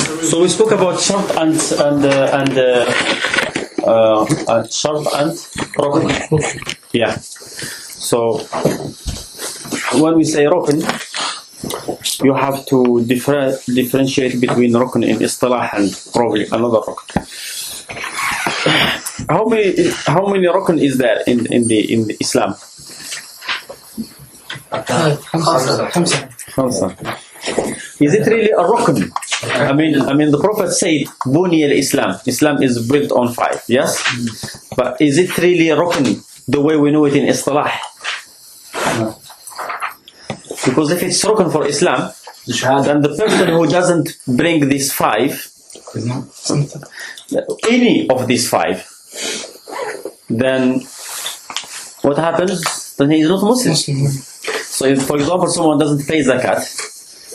So we spoke about shart and shart and rukn. Yeah. So when we say rukn, you have to differentiate between rukn in istilah and probably another rukn. How many rukn is there in the Islam? Khamsa. Is it really a rukn? I mean, the Prophet said, "Buni al-Islam." Islam is built on 5. Yes, but is it really a rukn the way we know it in istilah? No. Because if it's rukn for Islam, then the person who doesn't bring these 5, any of these 5, then what happens? Then he is not Muslim. So if, for example, someone doesn't pay Zakat,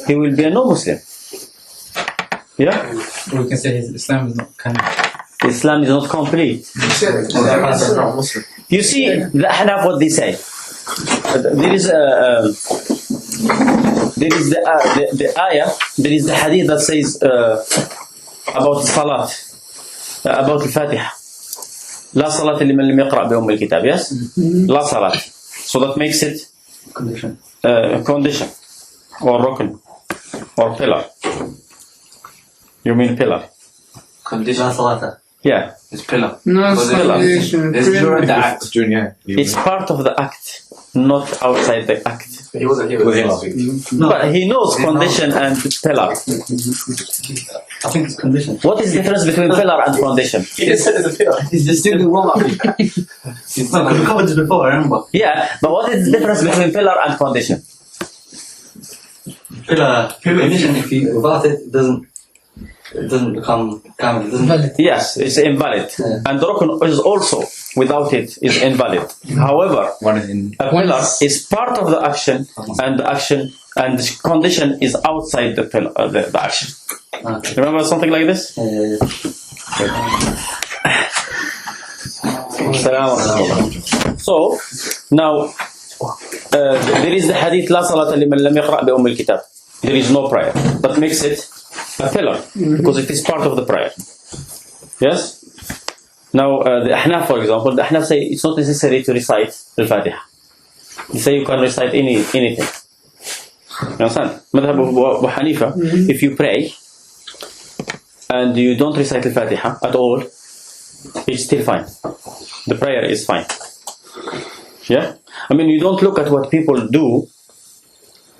he will be a non-Muslim. Yeah? We can say his Islam is not complete. Islam is not complete. You see, the Ahnaf, what they say. There is the ayah, there is the hadith that says about Salat, about Al-Fatiha. لا صلاة لمن لم يقرأ بأم الكتاب. Yes? لا صلاة. So that makes it condition or rukn or pillar. You mean pillar? Condition salata. Yeah. It's pillar. No, it's condition. It's during the act. It's part of the act, not outside the act. He wasn't here with last week. But he knows condition and pillar. I think it's condition. What is the difference between pillar and condition? He just said it's a pillar. He's just doing wrong. It's not. We covered this before, I remember. Yeah, but what is the difference between pillar and condition? Pillar. Condition. If you without it, it doesn't become kamil. It doesn't. Yes, it's invalid. Yeah. And the rukn is also, without it, is invalid. However, a pillar is part of the action, and the action and the condition is outside the pillar, the action. Okay. Remember something like this? So now there is the hadith لا صلاة لمن لم يقرأ بأم الكتاب. There is no prayer. That makes it a pillar because it is part of the prayer. Yes. Now the Ahnaf, for example, the Ahnaf say it's not necessary to recite Al-Fatiha. They say you can recite anything. You understand? Madhab Abu Hanifa, if you pray and you don't recite Al-Fatiha at all, it's still fine. The prayer is fine. Yeah? I mean, you don't look at what people do.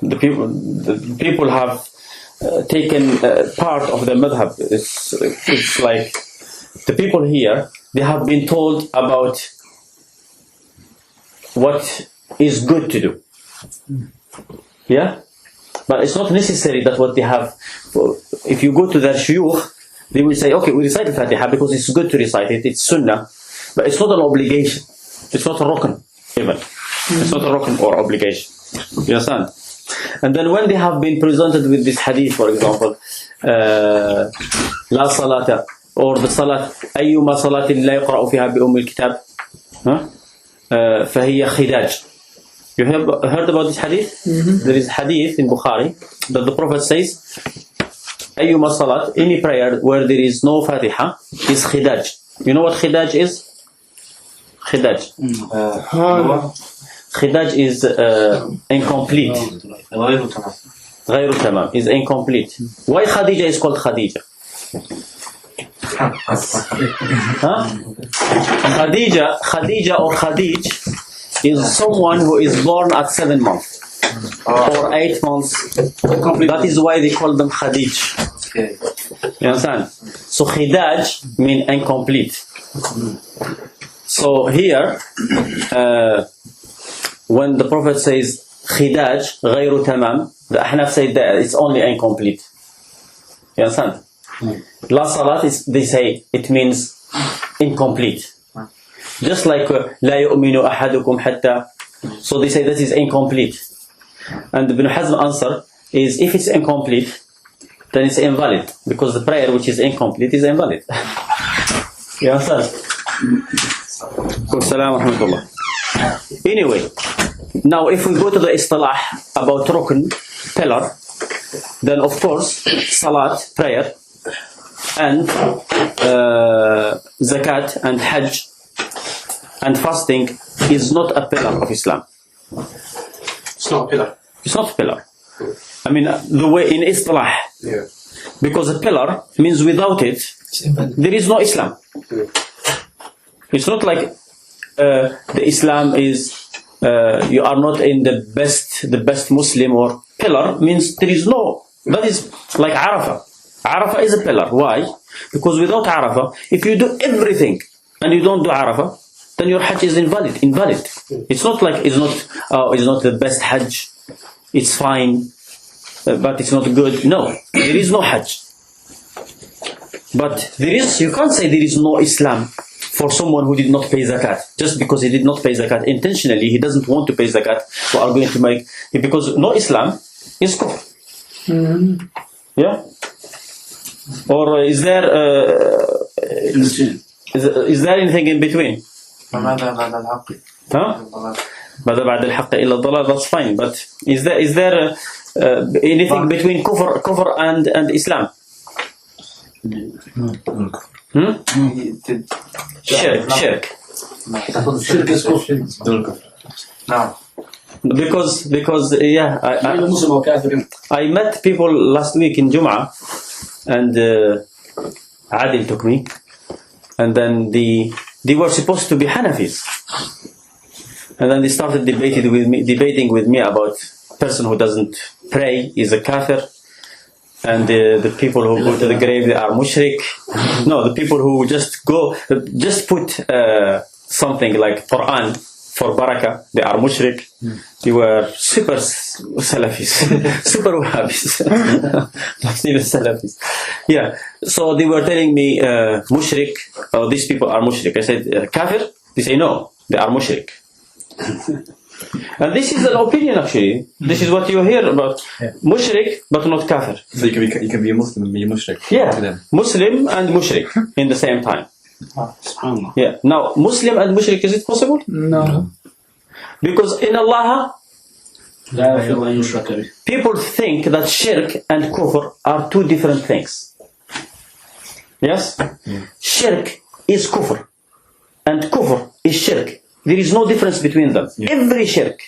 The people have taken part of the madhab. It's like the people here, they have been told about what is good to do. Yeah? But it's not necessary that what they have. If you go to their shuyukh, they will say, okay, we recite the Fatiha because it's good to recite it, it's sunnah, but it's not an obligation. It's not a rukn, even. It's not a rukn or obligation. You understand? And then when they have been presented with this hadith, for example, لا صلاة, or the salat, أيما صلاة لا يقرأ فيها بأم الكتاب, فهي خداج. You have heard about this hadith? There is hadith in Bukhari that the Prophet says, أيما صلاة, any prayer where there is no Fatiha is khidaj. You know what khidaj is? Khidaj. Khidaj is incomplete. غير تمام is incomplete. Why Khadija is called Khadija? Khadija or Khadij is someone who is born at 7 months or 8 months. That is why they call them Khadij. You understand? So Khidaj means incomplete. So here, when the Prophet says Khidaj, غير تمام, the Ahnaf say that it's only incomplete. You understand? La Salat, they say it means incomplete. Just like لا يؤمن أحدكم حتى, so they say that is incomplete. And Ibn Hazm answer is, if it's incomplete, then it's invalid, because the prayer which is incomplete is invalid. You understand? Anyway, now if we go to the istilah about rukn, pillar, then of course salat, prayer, and Zakat and Hajj and fasting is not a pillar of Islam. It's not a pillar. It's not a pillar. I mean, the way in Istilah, Yeah. because a pillar means without it, there is no Islam. It's not like the Islam is you are not in the best Muslim, or pillar means there is no. That is like Arafah. Arafah is a pillar. Why? Because without Arafah, if you do everything and you don't do Arafah, then your Hajj is invalid. It's not like it's not the best Hajj. It's fine, but it's not good. No, there is no Hajj. But you can't say there is no Islam for someone who did not pay Zakat. Just because he did not pay Zakat intentionally, he doesn't want to pay Zakat, we are going to make, because no Islam is kufr. Yeah? Or is there anything in between? Huh? ماذا بعد الحق إلا الضلال. That's fine, but is there anything between kufr and Islam? Shirk. Shirk is kufr. No. Because I met people last week in Jum'ah, and Adil took me, and then they were supposed to be Hanafis, and then they started debating with me about person who doesn't pray is a kafir, and the people who go to the grave, they are mushrik. No, the people who just put something like Quran for barakah, they are mushrik. They were super Salafis, super Wahhabis, not even Salafis. Yeah, so they were telling me mushrik, these people are mushrik. I said kafir? They say no, they are mushrik. And this is an opinion actually. This is what you hear about mushrik, but not kafir. So you can be a Muslim and be a mushrik. Yeah, Muslim and mushrik in the same time. Subhanallah. Yeah. Now, Muslim and mushrik, is it possible? No. Because in Allah, لا يغفر أن يشرك به. people think that shirk and kufr are two different things. Yes? Shirk is kufr, and kufr is shirk. There is no difference between them. Every shirk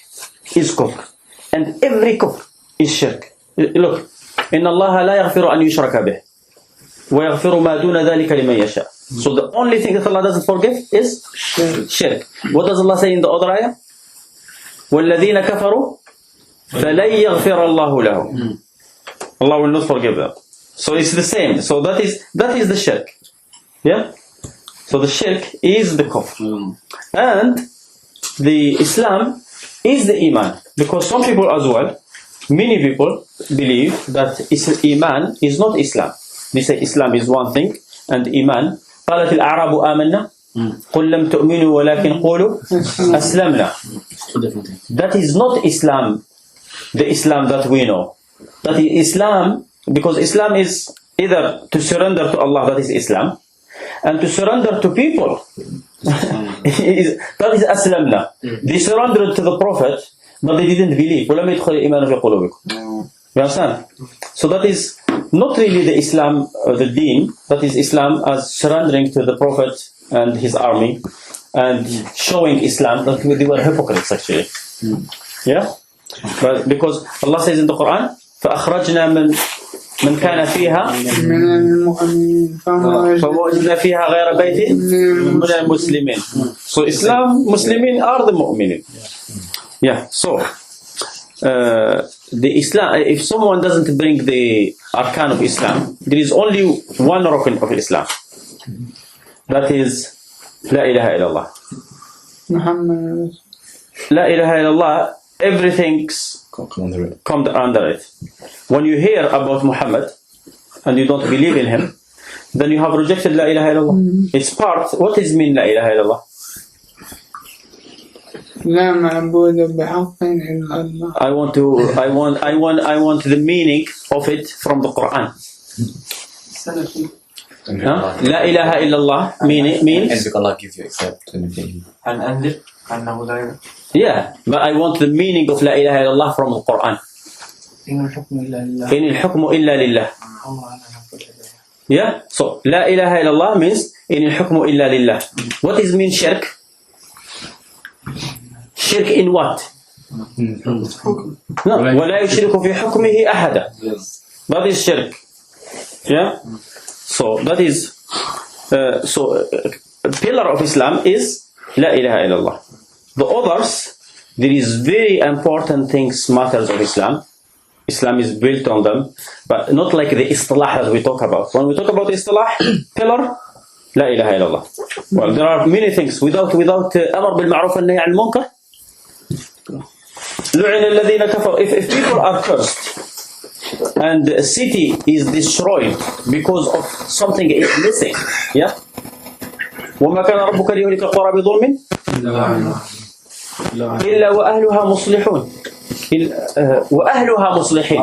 is kufr, and every kufr is shirk. Look, إن الله لا يغفر أن يشرك به ويغفر ما دون ذلك لمن يشاء. So the only thing that Allah doesn't forgive is shirk. What does Allah say in the other ayah? وَالَّذِينَ كَفَرُوا فَلَنْ يَغْفِرَ اللَّهُ لَهُمْ. Allah will not forgive them. So it's the same. So that is the shirk. Yeah? So the shirk is the kufr. And the Islam is the iman. Because some people as well, many people believe that iman is not Islam. They say Islam is one thing and iman. قالت الأعراب آمنا قل لم تؤمنوا ولكن قولوا أسلمنا. That is not Islam, the Islam that we know. That is Islam, because Islam is either to surrender to Allah, that is Islam, and to surrender to people. That is أسلمنا. They surrendered to the Prophet, but they didn't believe. ولم يدخل الإيمان في قلوبكم. You understand? So that is not really the Islam, the deen. That is Islam as surrendering to the Prophet and his army and showing Islam. That they were hypocrites actually. Yeah? But because Allah says in the Quran, فأخرجنا من كان فيها فوجدنا فيها غير بيت من المسلمين. So Islam, Muslimin are the mu'minin. Yeah. So the Islam, if someone doesn't bring the arkan of Islam, there is only one rukn of Islam. That is La ilaha illallah. Muhammad. La ilaha illallah, everything's come under it. When you hear about Muhammad and you don't believe in him, then you have rejected La ilaha illallah. It's part. What is mean La ilaha illallah? لا معبود بحق إلا الله. I want the meaning of it from the Quran. La ilaha illallah means Allah gives you accept anything. And أنذر أنه لا إله. yeah, but I want the meaning of La ilaha illallah from the Quran. إن الحكم إلا لله. إن الحكم إلا لله. Yeah? So, لا إله إلا الله means إن الحكم إلا لله. What is mean shirk? Shirk in what? No. ولا يشرك في حكمه أحدا. That is shirk. Yeah? So, that is pillar of Islam is لا إله إلا الله. The others, there is very important things, matters of Islam. Islam is built on them, but not like the istilah that we talk about. When we talk about istilah, pillar, لا إله إلا الله. Well, there are many things without أمر بالمعروف والنهي عن المنكر. لعن الذين كفروا. If people are cursed and a city is destroyed because of something is missing, yeah. وما كان ربك ليهلك القرى بظلم إلا وأهلها مصلحون. وأهلها مصلحين,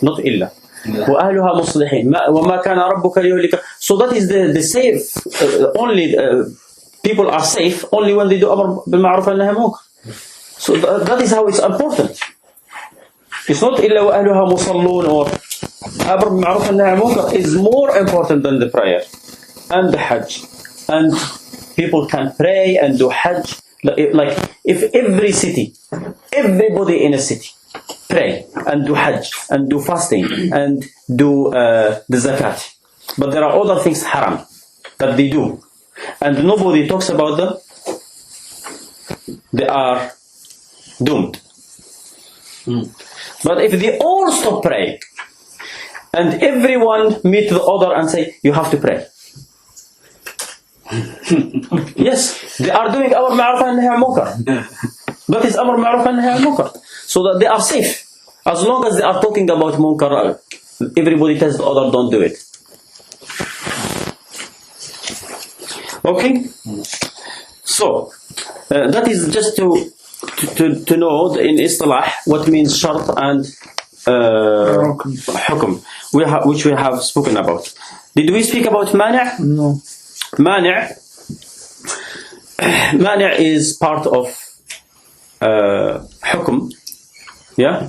not إلا. وأهلها مصلحين. وما كان ربك ليهلك. So that is the safe. Only people are safe only when they do أمر بالمعروف والنهي عن المنكر. So that is how it's important. It's not إلا وأهلها مصلون or أمر بالمعروف والنهي عن المنكر is more important than the prayer and the Hajj. And people can pray and do Hajj. Like if every city, everybody in a city pray and do Hajj and do fasting and do the Zakat, but there are other things haram that they do and nobody talks about them, they are doomed. But if they all stop praying and everyone meet the other and say you have to pray, yes, they are doing أمر بالمعروف والنهي عن المنكر. That is أمر بالمعروف والنهي عن المنكر. So that they are safe. As long as they are talking about munkar, everybody tells the other don't do it. Okay? So, that is just to know in Istilah what means Shart and Hukm, which we have spoken about. Did we speak about Mani'? No. Mani' is part of Hukm. Yeah?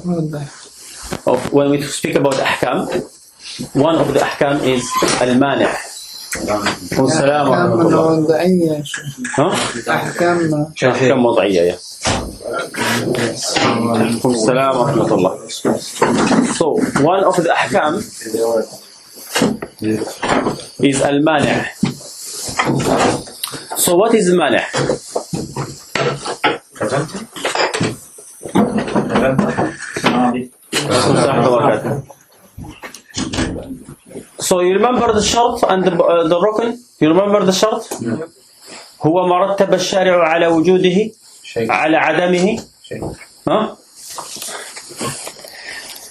Of when we speak about Ahkam, one of the Ahkam is Al-Mani'. والسلام ورحمة الله. الوضعية. أحكام وضعية. والسلام ورحمة الله. So one of the Ahkam is Al-Mani'. So what is Mani'? So you remember the Shart and the Rukn? You remember the Shart? هو ما رتب الشارع على وجوده على عدمه. Huh?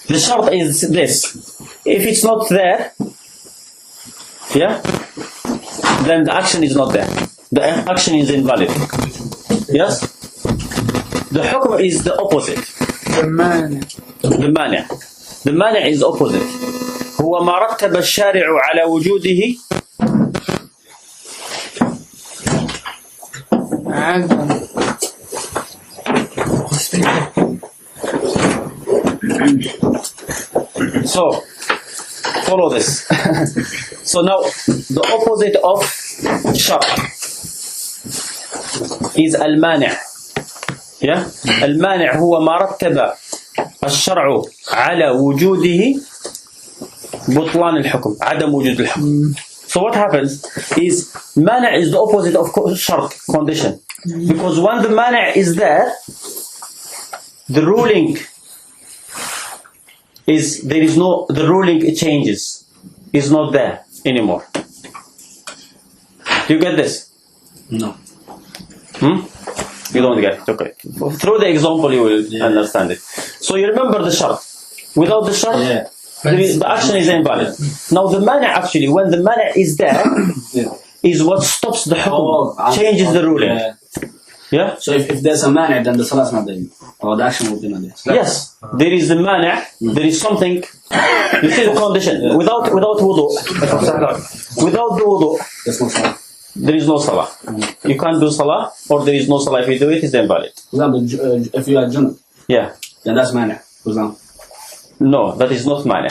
The Shart is this. If it's not there, yeah, then the action is not there. The action is invalid. Yes? The Hukm is the opposite. The Mani' is opposite. هو ما رتب الشارع على وجوده So follow this. So now the opposite of Shart is Al-Mani'. Yeah? Al-Mani' هو ما رتب الشرع على وجوده بطلان الحكم, عدم وجود الحكم. So what happens is Mani' is the opposite of Shart, condition. Because when the Mani' is there, the ruling is, there is no, the ruling changes, is not there anymore. Do you get this? No. You don't get it, okay. Through the example you will understand it. So you remember the Shart. Without the Shart, the action is invalid. Now the Mani' actually, when the Mani' is there, is what stops the hukm, changes the ruling. Yeah? So if there's a Mani', then the salah is not there, or the action will be not there. Yes, there is the Mani', there is something, you see the condition, without wudu, without the wudu, There's no salah. there is no salah. You can't do salah, or there is no salah. If you do it, it's invalid. For example, if you are junub, Yeah. then that's Mani', for example. No, that is not Mani',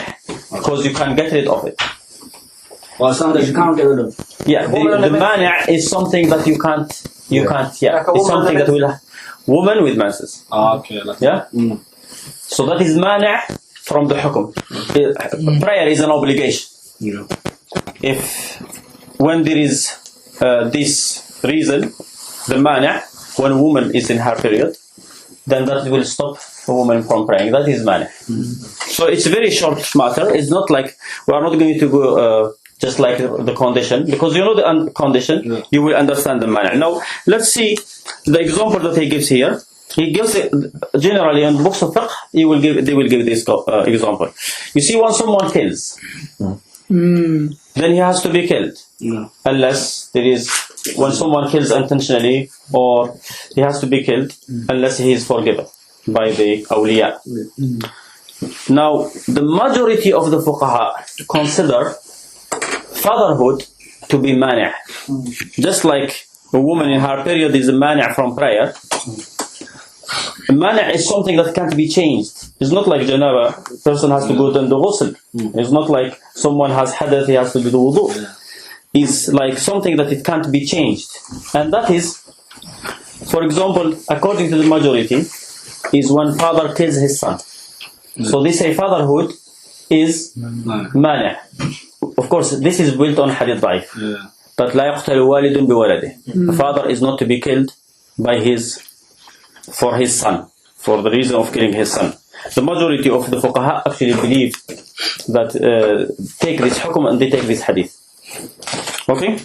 because you can get rid of it. Or something that you can't get rid of. Yeah, the mani' is something that you can't, yeah. Like a It's woman something with that will, woman with menses. Okay. Yeah? So that is mani' from the hukum. Prayer is an obligation. Yeah. If, when there is this reason, the mani', when a woman is in her period, then that will stop a woman from praying. That is mani'. So it's a very short matter. It's not like, we are not going to go just like the condition, because you know the condition, you will understand the mani'. Now, let's see the example that he gives here. He gives it generally in books of fiqh. They will give this example. You see, when someone kills, then he has to be killed, unless there is, when someone kills intentionally, or he has to be killed unless he is forgiven by the awliya. Now, the majority of the fuqaha consider fatherhood to be mani'. Just like a woman in her period is a mani' from prayer. Mani' is something that can't be changed. It's not like janaba, person has to go to the ghusl. It's not like someone has hadith, he has to do the wudu. It's like something that it can't be changed. And that is, for example, according to the majority, is when father kills his son. So they say fatherhood is mani'. Of course, this is built on hadith da'if. That لا يقتل والد بولده. A father is not to be killed by for his son, for the reason of killing his son. The majority of the fuqaha actually believe that take this hukum and they take this hadith. Okay?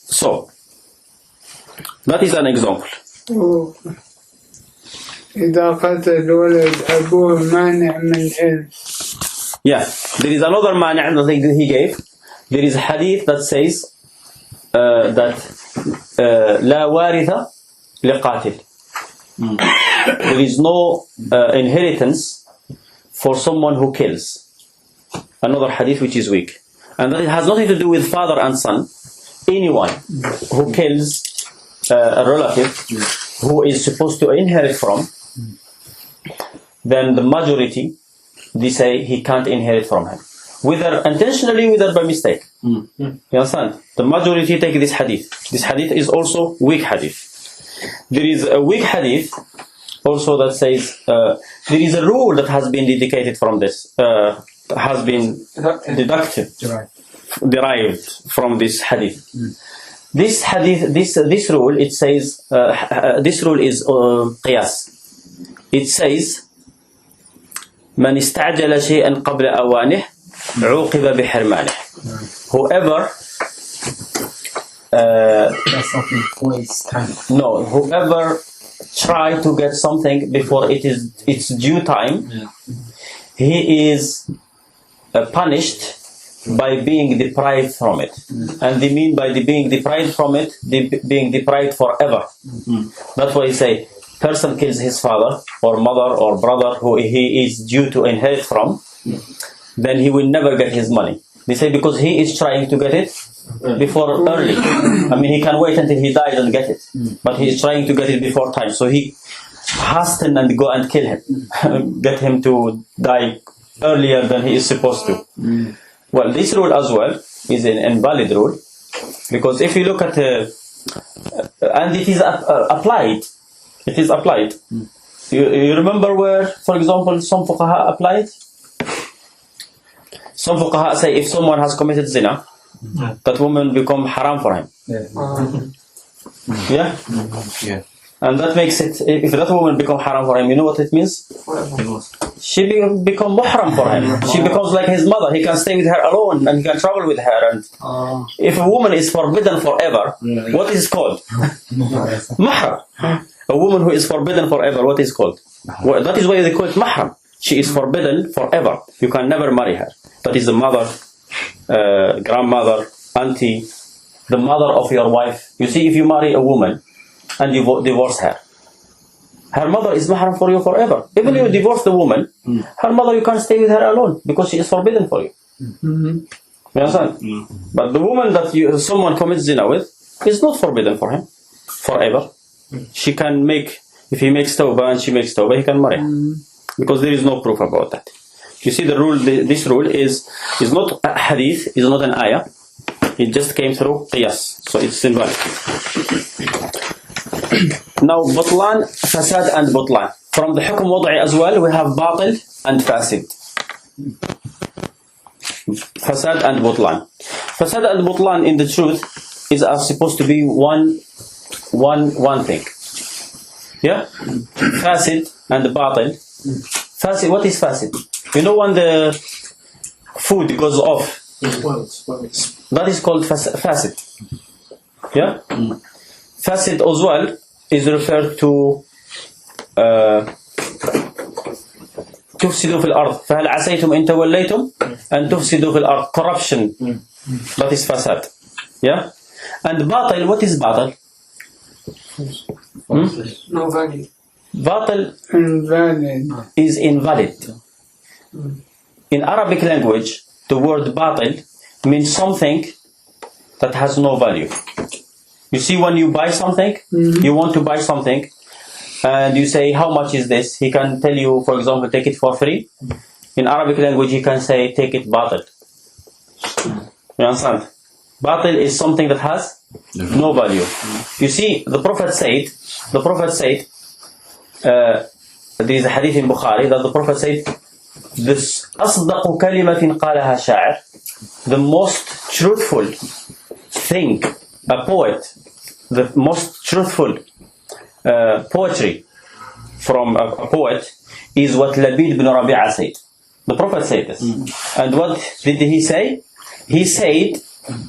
So, that is an example. إذا قتل ولد أبوه مانع من العلم. Yeah, there is another mani' that he gave. There is a hadith that says that لا وارث لقاتل. There is no inheritance for someone who kills. Another hadith which is weak. And that it has nothing to do with father and son. Anyone who kills a relative who is supposed to inherit from, then the majority, they say he can't inherit from him. Whether intentionally, whether by mistake. You understand? The majority take this hadith. This hadith is also weak hadith. There is a weak hadith also that says there is a rule that has been dedicated from this, has been derived from this hadith. This hadith, this rule, it says, this rule is qiyas. It says, من استعجل شيئا قبل أوانه عوقب بحرمانه. Whoever whoever try to get something before its due time, he is punished by being deprived from it. And they mean by being deprived from it, being deprived forever. That's why he say, person kills his father or mother or brother who he is due to inherit from, then he will never get his money. They say because he is trying to get it before early. I mean, he can wait until he dies and get it, but he is trying to get it before time. So he hasten and go and kill him, get him to die earlier than he is supposed to. Well, this rule as well is an invalid rule, because if you look at and it is applied. It is applied. You remember where, for example, some fuqaha applied? Some fuqaha say if someone has committed zina, that woman become haram for him. Yeah? And that makes it, if that woman become haram for him, you know what it means? She become muhram for him. She becomes like his mother. He can stay with her alone and he can travel with her. And if a woman is forbidden forever, what is it called? Mahram. A woman who is forbidden forever, what is called? That is why they call it mahram. She is forbidden forever. You can never marry her. That is the mother, grandmother, auntie, the mother of your wife. You see, if you marry a woman and you divorce her, her mother is mahram for you forever. Even if you divorce the woman, her mother you can't stay with her alone because she is forbidden for you. You understand? But the woman that someone commits zina with is not forbidden for him forever. She can make, if he makes tawbah and she makes tawbah, he can marry her. Because there is no proof about that. You see the rule, this rule is not a hadith, is not an ayah. It just came through qiyas. So it's invalid. Now, butlan, fasad and butlan. From the hukm wad'i as well, we have batil and fasid. Fasad and butlan. Fasad and butlan in the truth are supposed to be one thing. Yeah? Fasid and batil. Fasid, what is fasid? You know when the food goes off, that is called fasid. Yeah? Fasid as well is referred to تفسدوا في الأرض فهل عسيتم إن توليتم أن تفسدوا في الأرض. Corruption, that is fasad. Yeah? And batil, what is batil? No value. Batil Invalid. is invalid. In Arabic language, the word batil means something that has no value. You see, when you buy something, you want to buy something, and you say, how much is this? He can tell you, for example, take it for free. In Arabic language, he can say, take it batil. You understand? Batil is something that has no value. You see, the Prophet said, there is a hadith in Bukhari that the Prophet said, this أصدق كلمة قالها شاعر, the most truthful thing, a poet, the most truthful poetry from a poet is what Labid bin Rabi'a said. The Prophet said this. And what did he say? He said,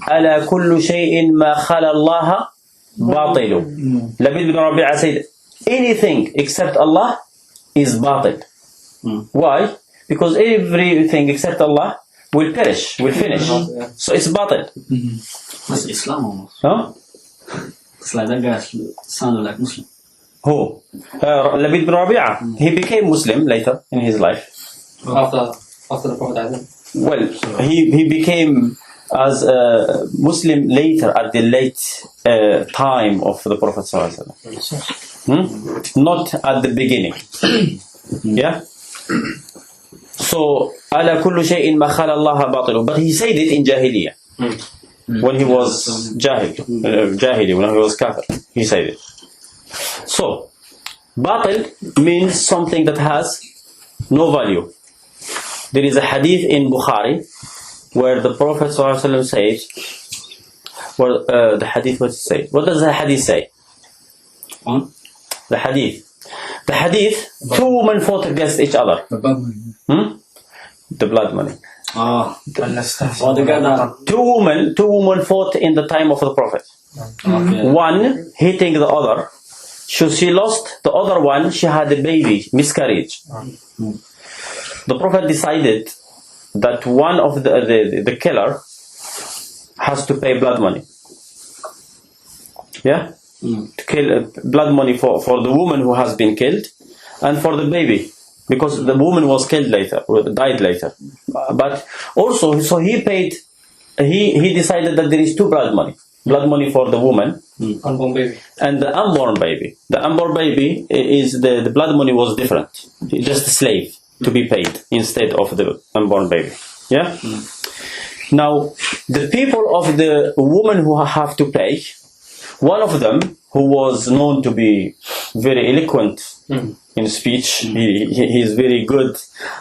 ألا كل شيء ما خلا الله باطل. Labid bin Rabi'a said, anything except Allah is batil. Why? Because everything except Allah will perish, will finish. So it's batil. That's Islam almost. Huh? It's like that guy sounded like Muslim. Who? Labid bin Rabi'a. He became Muslim later in his life. After the Prophet died. Well, he became as a Muslim later at the late time of the Prophet ﷺ. Not at the beginning. Yeah? So, ala kullu shay'in ma khala Allah batilu. But he said it in Jahiliyyah. When he was Jahili, when he was kafir. He said it. So, batil means something that has no value. There is a hadith in Bukhari where the Prophet ﷺ said, the hadith, what does it say? What does the hadith say? The hadith, two women fought against each other. The blood money. Two women fought in the time of the Prophet. One hitting the other. So she lost the other one, she had a baby, miscarriage. The Prophet decided that one of the killer has to pay blood money. Yeah? To kill blood money for the woman who has been killed and for the baby, because the woman was killed later, or died later. But also, so he paid, he decided that there is two blood money for the woman Unborn baby. and the unborn baby. The unborn baby is the blood money was different, just a slave to be paid instead of the unborn baby. Yeah. Now the people of the woman who have to pay, one of them who was known to be very eloquent in speech, he is very good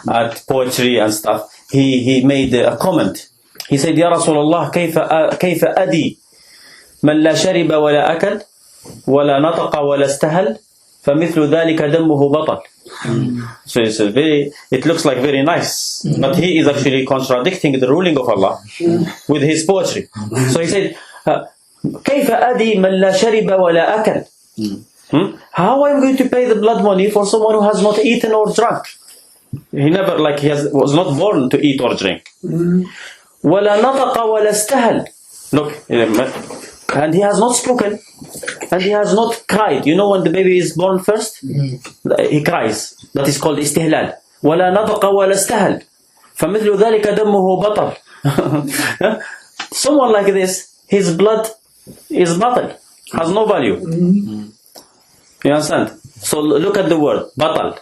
at poetry and stuff. He made a comment. He said, "Ya Rasulullah, كيف أدي من لا شرب ولا أكل ولا نطق ولا استهل فمثل ذلك دمه بطل." So it's it looks like very nice, but he is actually contradicting the ruling of Allah with his poetry. So he said, كيف أدي من لا شرب ولا أكل. How am I going to pay the blood money for someone who has not eaten or drunk? He never, was not born to eat or drink. ولا نطق ولا استهل. Look, and he has not spoken, and he has not cried. You know when the baby is born first, he cries. That is called istihlal. ولا نطق ولا استهل فمثل ذلك دمه بطل. Someone like this, his blood is batal, has no value. You understand? So look at the word batal.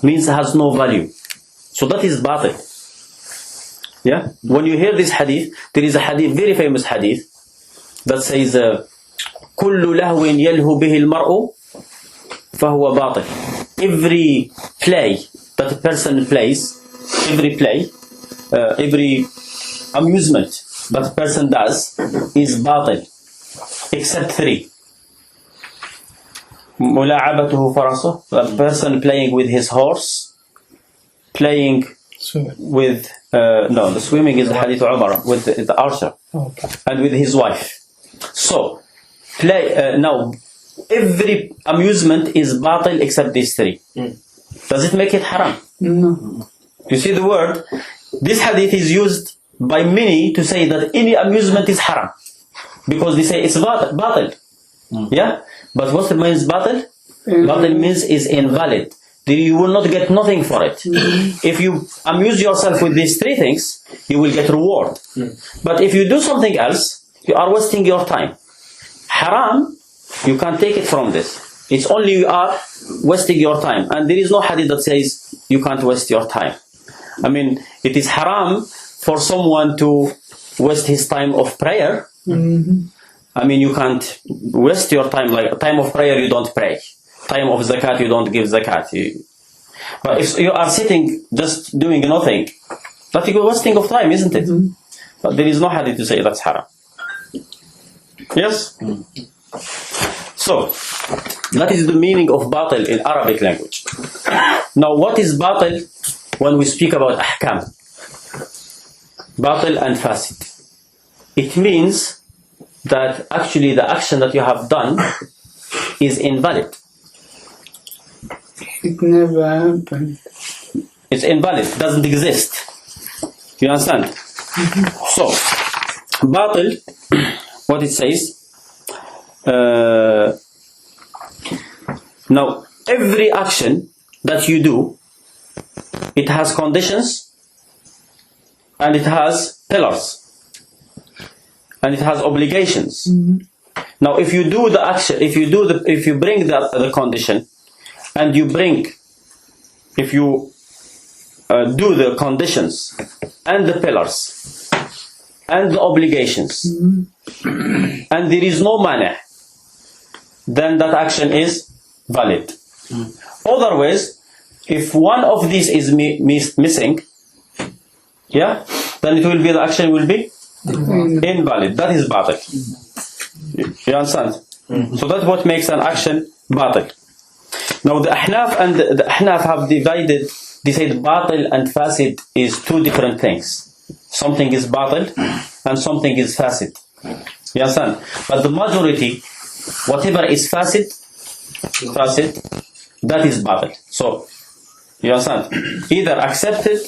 Means has no value. So that is batil. Yeah? When you hear this hadith, there is a hadith, very famous hadith, that says, كل لهو يلهو به المرء فهو باطل. Every play that a person plays, every amusement that a person does is batil, except 3. ملاعبته فرسه, a person playing with his horse, playing with the swimming is the hadith Umar, with the archer, and with his wife. So now every amusement is batil except these 3. Does it make it haram? No. You see the word, this hadith is used by many to say that any amusement is haram, because they say it's batil. Yeah, but what means batil? Batil means is invalid. You will not get nothing for it. If you amuse yourself with these 3 things, you will get reward. But if you do something else, you are wasting your time. Haram, you can't take it from this. It's only you are wasting your time. And there is no hadith that says you can't waste your time. I mean, it is haram for someone to waste his time of prayer. I mean, you can't waste your time, like time of prayer you don't pray. Time of zakat you don't give zakat. But if you are sitting just doing nothing, that's a wasting of time, isn't it? But there is no hadith to say that's haram. Yes? So, that is the meaning of batil in Arabic language. Now, what is batil when we speak about ahkam? Batil and fasid. It means that actually the action that you have done is invalid. It never happened. It's invalid, doesn't exist. You understand? So, batil, what it says, now every action that you do, it has conditions and it has pillars and it has obligations. Now if you do the action, if you bring the condition, and you bring, if you do the conditions and the pillars and the obligations, and there is no mani', then that action is valid. Otherwise, if one of these is missing, yeah, then it will be, the action will be invalid. That is batil. You understand? So that's what makes an action batil. Now the Ahnaf and the Ahnaf have divided, they said batil and fasid is 2 different things. Something is batil and something is fasid. You understand? But the majority, whatever is fasid, that is batil. So, you understand? Either accepted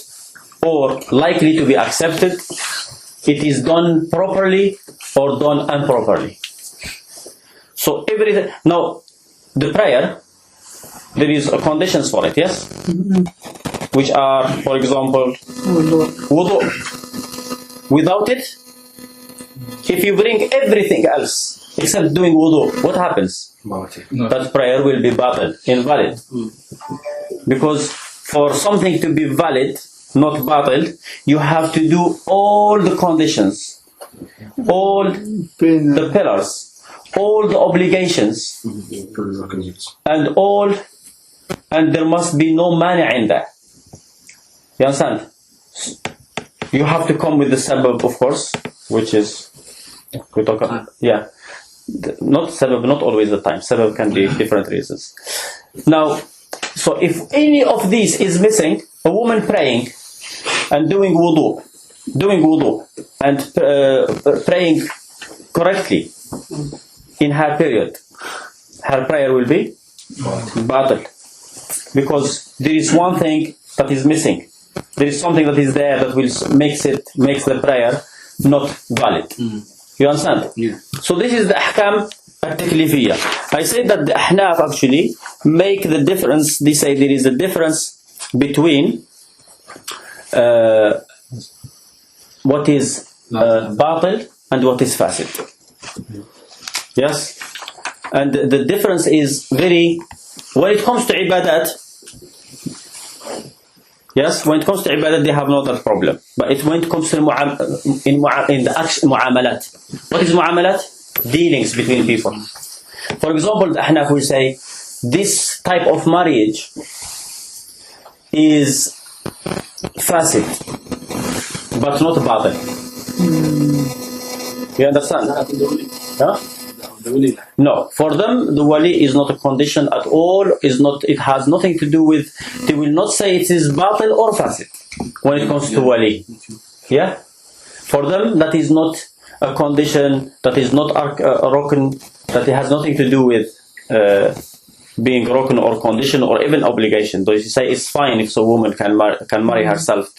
or likely to be accepted, it is done properly or done improperly. So everything, now the prayer, there is conditions for it, yes? Which are, for example, wudu. Without it, if you bring everything else except doing wudu, what happens? That prayer will be batil, invalid. Because for something to be valid, not batil, you have to do all the conditions, all the pillars, all the obligations, and there must be no mani' in that. You understand? You have to come with the sabab, of course, which is, we talk about, yeah. Not sabab, not always the time. Sabab can be different reasons. Now, so if any of these is missing, a woman praying and doing wudu and praying correctly in her period, her prayer will be batil. Because there is one thing that is missing. There is something that is there that will makes the prayer not valid. You understand? Yeah. So this is the ahkam al-taklifiyya. I say that the ahnaf actually make the difference. They say there is a difference between what is batil and what is fasid. Yes? And the difference is very, when it comes to ibadat, Yes, when it comes to ibadat, they have no other problem. But when it comes to in the action, mu'amalat. What is mu'amalat? Dealings between people. For example, the Ahnaf will say, this type of marriage is fasid, but not batil. You understand? Huh? No, for them the wali is not a condition at all. Is not. It has nothing to do with. They will not say it is batil or fasid when it comes to wali. Yeah, for them that is not a condition. That is not a rukn. That it has nothing to do with being rukn or condition or even obligation. Though you say it's fine if a woman can marry herself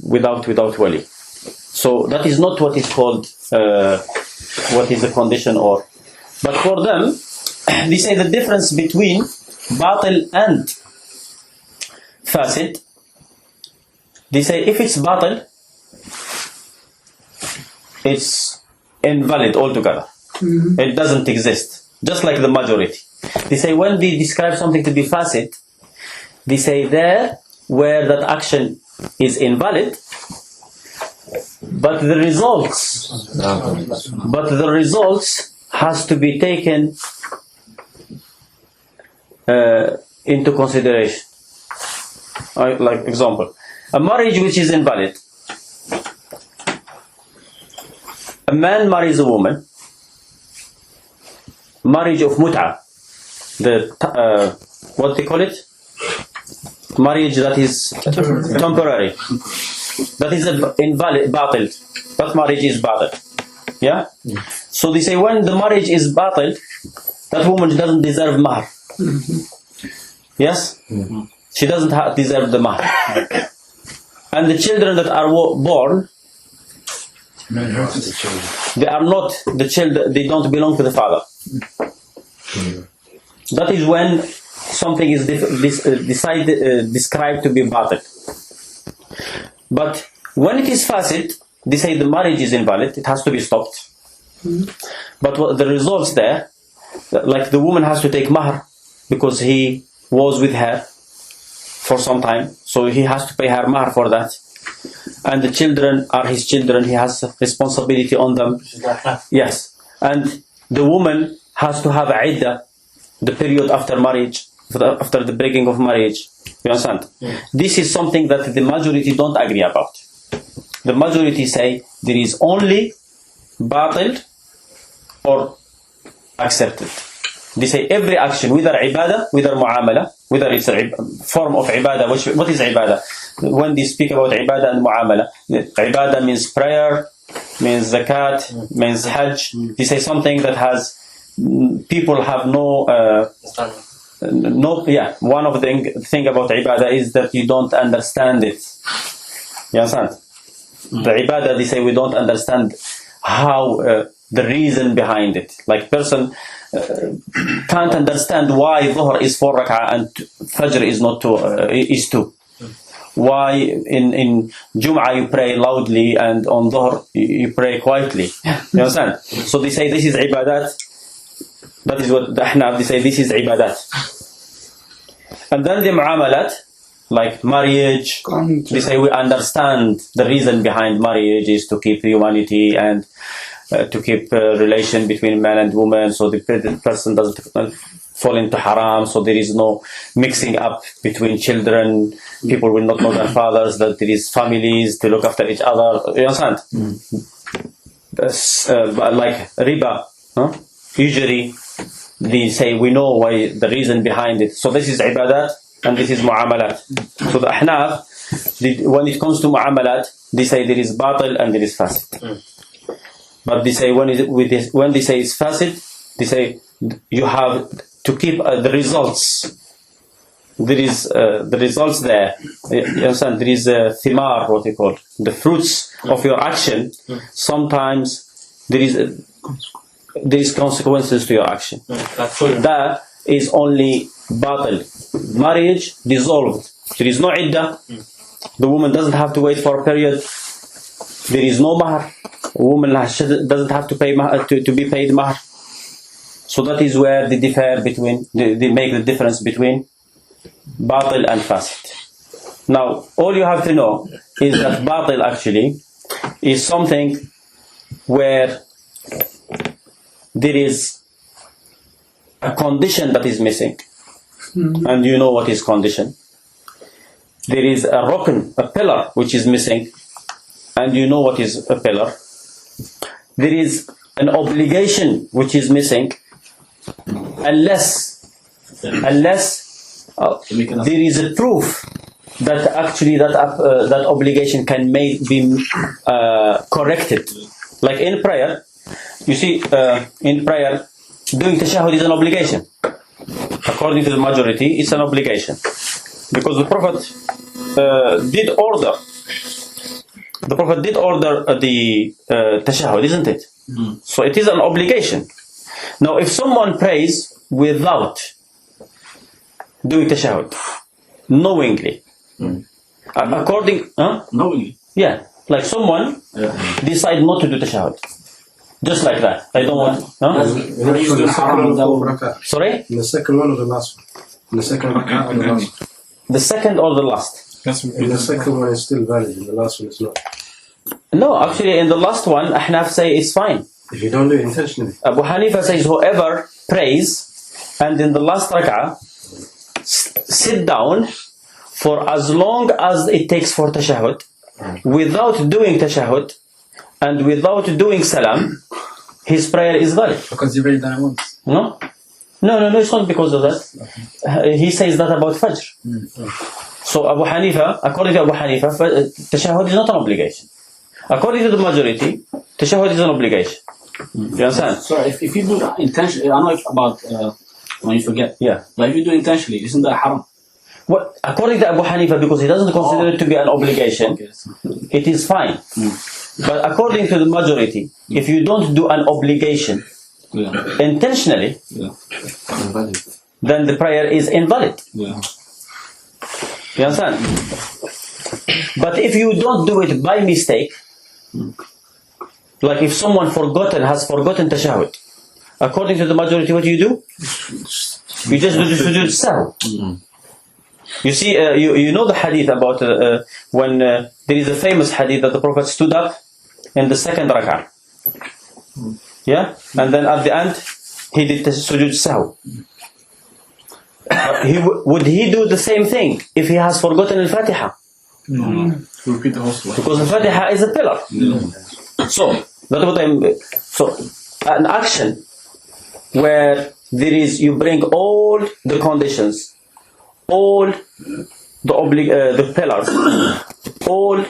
without wali. So that is not what is called. What is the condition or, but for them they say the difference between batil and fasid, they say if it's batil it's invalid altogether. It doesn't exist, just like the majority. They say when they describe something to be fasid, they say there where that action is invalid, but the results has to be taken into consideration. Like example, a marriage which is invalid. A man marries a woman. Marriage of mut'a. The what they call it? Marriage that is temporary. That is invalid, batil. That marriage is batil. Yeah? So they say when the marriage is batil, that woman doesn't deserve mahr. Yes? She doesn't deserve the mahr. And the children that are born, they are not the children, they don't belong to the father. That is when something is described to be batil. But when it is fasid, they say the marriage is invalid, it has to be stopped. But what the results there, like the woman has to take mahr because he was with her for some time, so he has to pay her mahr for that. And the children are his children, he has responsibility on them. Yes. And the woman has to have iddah, the period after marriage, after the breaking of marriage. You understand? This is something that the majority don't agree about. The majority say there is only batil or accepted. They say every action, whether ibadah, whether mu'amala, whether it's a form of ibadah. What is ibadah? When they speak about ibadah and mu'amala, ibadah means prayer, means zakat, means hajj. They say something that has people have no. One of the thing about ibadah is that you don't understand it. You understand? The ibadah, they say we don't understand how the reason behind it. Like person can't understand why dhuhr is 4 rak'ah and fajr is not 2. Why in Jum'ah you pray loudly and on dhuhr you pray quietly. You understand? So they say this is ibadat. That is what the Ahnaf, they say this is ibadat. And then the mu'amalat, like marriage, they say we understand the reason behind marriage is to keep humanity and to keep relation between man and woman, so the person doesn't fall into haram, so there is no mixing up between children, people will not know their fathers, that there is families to look after each other. You understand? Like riba, usually they say we know why the reason behind it. So this is ibadat and this is mu'amalat. So the Ahnaf, when it comes to mu'amalat, they say there is batil and there is fasid. But they say when they say it's fasid, they say you have to keep the results. There is the results there. You understand? There is thimar, what they call the fruits of your action. Sometimes there is consequences to your action. That is only batil. Marriage dissolved. There is no iddah. The woman doesn't have to wait for a period. There is no mahr. A woman doesn't have to pay to be paid mahr. So that is where they differ between. They make the difference between batil and fasid. Now, all you have to know is that batil actually is something where there is a condition that is missing, and you know what is condition. There is a rukn, a pillar, which is missing, and you know what is a pillar. There is an obligation which is missing, unless there is a proof that actually that obligation can be corrected. Like in prayer, you see, in prayer, doing tashahhud is an obligation. According to the majority, it's an obligation. Because the Prophet did order the tashahhud, isn't it? So it is an obligation. Now, if someone prays without doing tashahhud, knowingly, knowingly. Yeah, like someone decide not to do tashahhud. Just like that. I don't want. Sorry? The second one or the last one? The second rak'ah or the last one? The second or the last? The second one is still valid, and the last one is not. No, actually, in the last one, Ahnaf say it's fine. If you don't do it intentionally. Abu Hanifa says whoever prays and in the last rak'ah sit down for as long as it takes for tashahhud, without doing tashahhud and without doing salam, his prayer is valid. Because you've already done it once. No, it's not because of that. He says that about Fajr. So Abu Hanifa, according to Abu Hanifa, tashahhud is not an obligation. According to the majority, tashahhud is an obligation. You understand? So if you do intentionally, I know about when you forget. Yeah. But if you do intentionally, isn't that haram? Well, according to Abu Hanifa, because he doesn't consider it to be an obligation, it is fine. But according to the majority, if you don't do an obligation intentionally, then the prayer is invalid. Yeah. You understand? But if you don't do it by mistake, like if someone has forgotten tashahhud, according to the majority, what do? You just do the sujood sahw. You see, you know the hadith about when there is a famous hadith that the Prophet stood up in the second rak'ah. Yeah? And then at the end, he did the sujood sahw. Would he do the same thing if he has forgotten al-Fatiha? No. Repeat the whole surah. Because al-Fatiha is a pillar. So, that's what so, an action where you bring all the conditions, all the pillars, all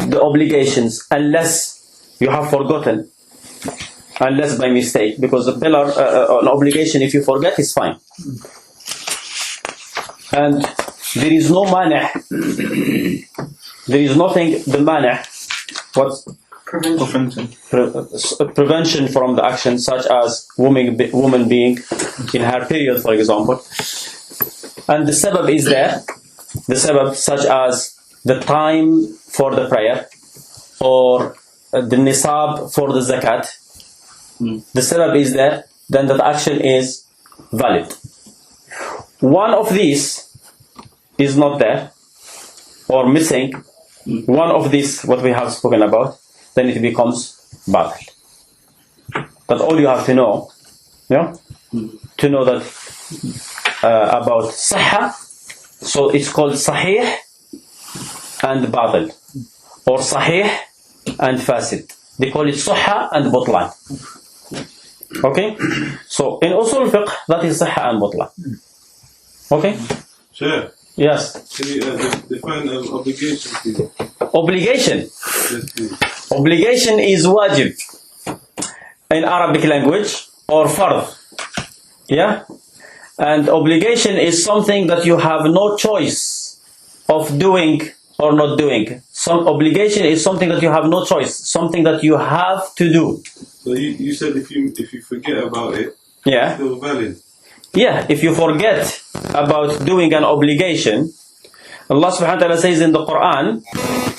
the obligations, unless you have forgotten, unless by mistake, because the pillar, an obligation, if you forget, is fine. And there is no mani', there is nothing, the mani', what's prevention from the action, such as woman being in her period, for example. And the sabab is there, the sabab such as the time for the prayer or the nisab for the zakat. The sabab is there, then that action is valid. One of these is not there or missing, one of these what we have spoken about, then it becomes batil. That's all you have to know. Yeah? To know that about sahha, so it's called sahih and batil, or sahih and fasid. They call it sahha and butlan. Okay? So in Usul Al-Fiqh, that is sahha and butlan. Okay? Sure. Yes. Can you define obligation, please? Obligation. Yes, please. Obligation is wajib in Arabic language, or fard. Yeah? And obligation is something that you have no choice of doing or not doing. Some obligation is something that you have no choice, something that you have to do. So you said if you forget about it, Yeah. it's still valid. Yeah, if you forget about doing an obligation, Allah subhanahu wa ta'ala says in the Quran,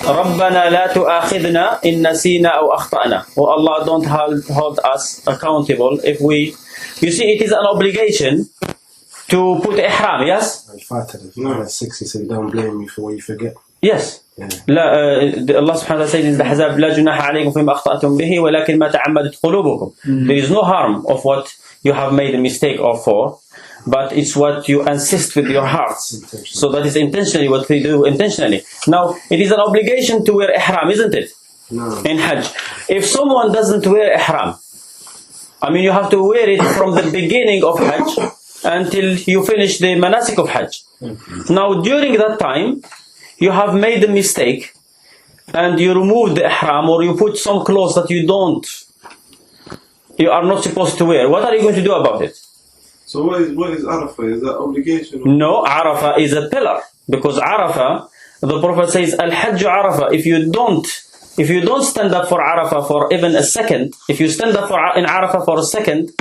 رَبَّنَا لَا تُؤَاخِذْنَا إِن نَسِينَا أَوْ أَخْطَأْنَا. Oh Allah, don't hold us accountable if we... You see, it is an obligation to put ihram, yes? Al-Fatih, 6, he said, don't blame me for what you forget. Yes. لا الله سبحانه وتعالى says in the Ahzab لا جناح عليكم فيما أخطأتم به ولكن ما تعمدت قلوبكم. There is no harm of what you have made a mistake of for, but it's what you insist with your hearts. So that is intentionally what we do intentionally. Now it is an obligation to wear ihram, isn't it? No. In Hajj. If someone doesn't wear ihram, I mean you have to wear it from the beginning of Hajj until you finish the manasik of Hajj. Now during that time you have made a mistake and you remove the ihram or you put some clothes that you are not supposed to wear. What are you going to do about it? So what is Arafah? Is that obligation? No, Arafah is a pillar, because Arafah, the Prophet says, Al-Hajj Arafah. If you don't stand up for Arafah for even a second, if you stand up in Arafah for a second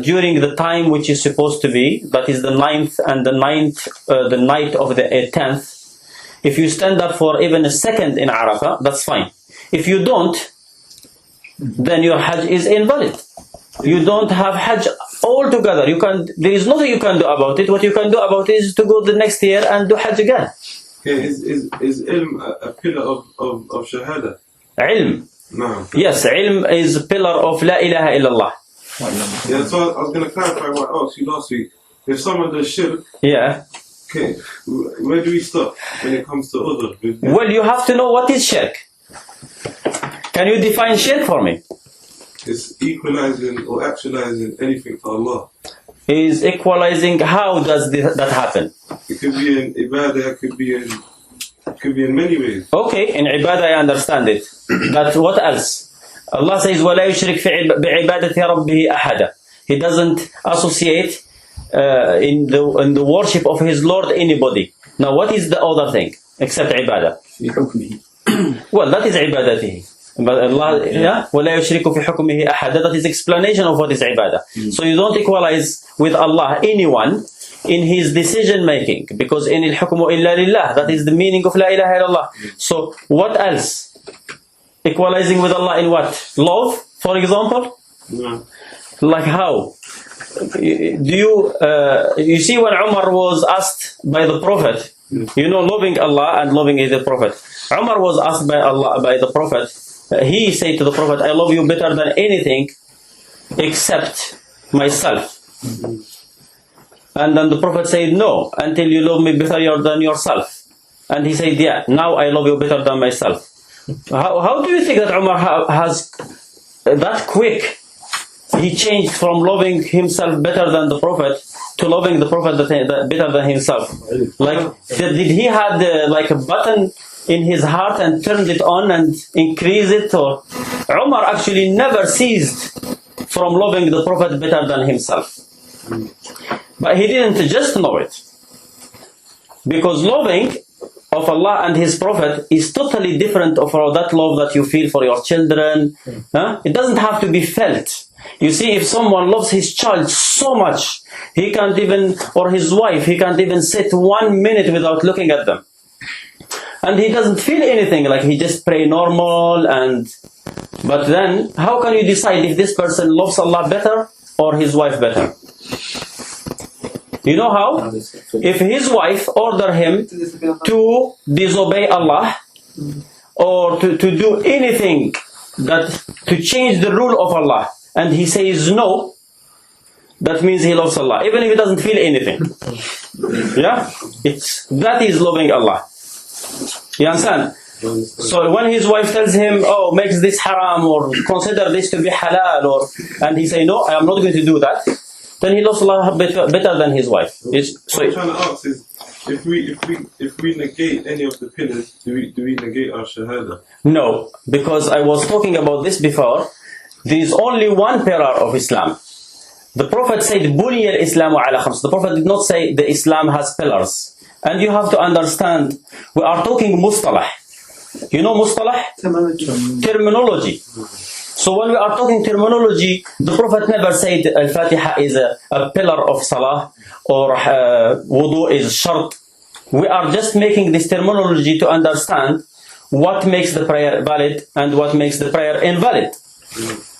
during the time which is supposed to be, that is the 9th and the night of the 10th, if you stand up for even a second in Arafah, that's fine. If you don't, then your Hajj is invalid. You don't have Hajj altogether. There is nothing you can do about it. What you can do about it is to go the next year and do Hajj again. Okay, is ilm a pillar of shahada? Ilm. No. Yes, ilm is a pillar of la ilaha illallah. Yeah, so I was going to clarify what I asked you last week. If someone does shirk, Yeah. okay, where do we stop when it comes to udhr? Well, you have to know what is shirk. Can you define shirk for me? It's equalizing or actualizing anything for Allah. Is equalizing. How does that happen? It could be in ibadah, it could be in many ways. Okay, in ibadah I understand it. But what else? Allah says, وَلَا يُشْرِكْ بِعِبَادَةِ رَبِّهِ أَحَدًا. He doesn't associate in the worship of his Lord anybody. Now what is the other thing except ibadah? Well, that is ibadatihi. But Allah, yeah, وَلَا يُشْرِكُ فِي حُكْمِهِ أَحَدًا. That is explanation of what is ibadah. So you don't equalize with Allah anyone in his decision making, because in al-hukmu illa lillah, that is the meaning of la ilaha illallah. So what else? Equalizing with Allah in what? Love, for example? No. Like how? You see when Umar was asked by the Prophet, loving Allah and loving the Prophet. Umar was asked by the Prophet, he said to the Prophet, I love you better than anything except myself. And then the Prophet said, no, until you love me better than yourself. And he said, yeah, now I love you better than myself. How do you think that Umar has that quick? He changed from loving himself better than the Prophet to loving the Prophet better than himself. Like, did he had like a button in his heart and turned it on and increased it? Or Umar actually never ceased from loving the Prophet better than himself. But he didn't just know it. Because loving of Allah and His Prophet is totally different from that love that you feel for your children. It doesn't have to be felt. You see, if someone loves his child so much, he can't even, or his wife, he can't even sit 1 minute without looking at them. And he doesn't feel anything, like he just pray normal. But then, how can you decide if this person loves Allah better or his wife better? You know how? If his wife order him to disobey Allah or to do anything to change the rule of Allah, and he says no, that means he loves Allah, even if he doesn't feel anything. Yeah? That is loving Allah. You understand? So when his wife tells him, oh, makes this haram or consider this to be halal, and he say no, I am not going to do that, then he loves Allah better than his wife. What I'm trying to ask is, if we negate any of the pillars, do we negate our shahada? No, because I was talking about this before. There is only one pillar of Islam. The Prophet said, "Buniya al-Islamu ala khams." The Prophet did not say the Islam has pillars. And you have to understand, we are talking mustalah. You know mustalah? Terminology. So when we are talking terminology, the Prophet never said Al-Fatiha is a pillar of Salah or wudu is Shart. We are just making this terminology to understand what makes the prayer valid and what makes the prayer invalid.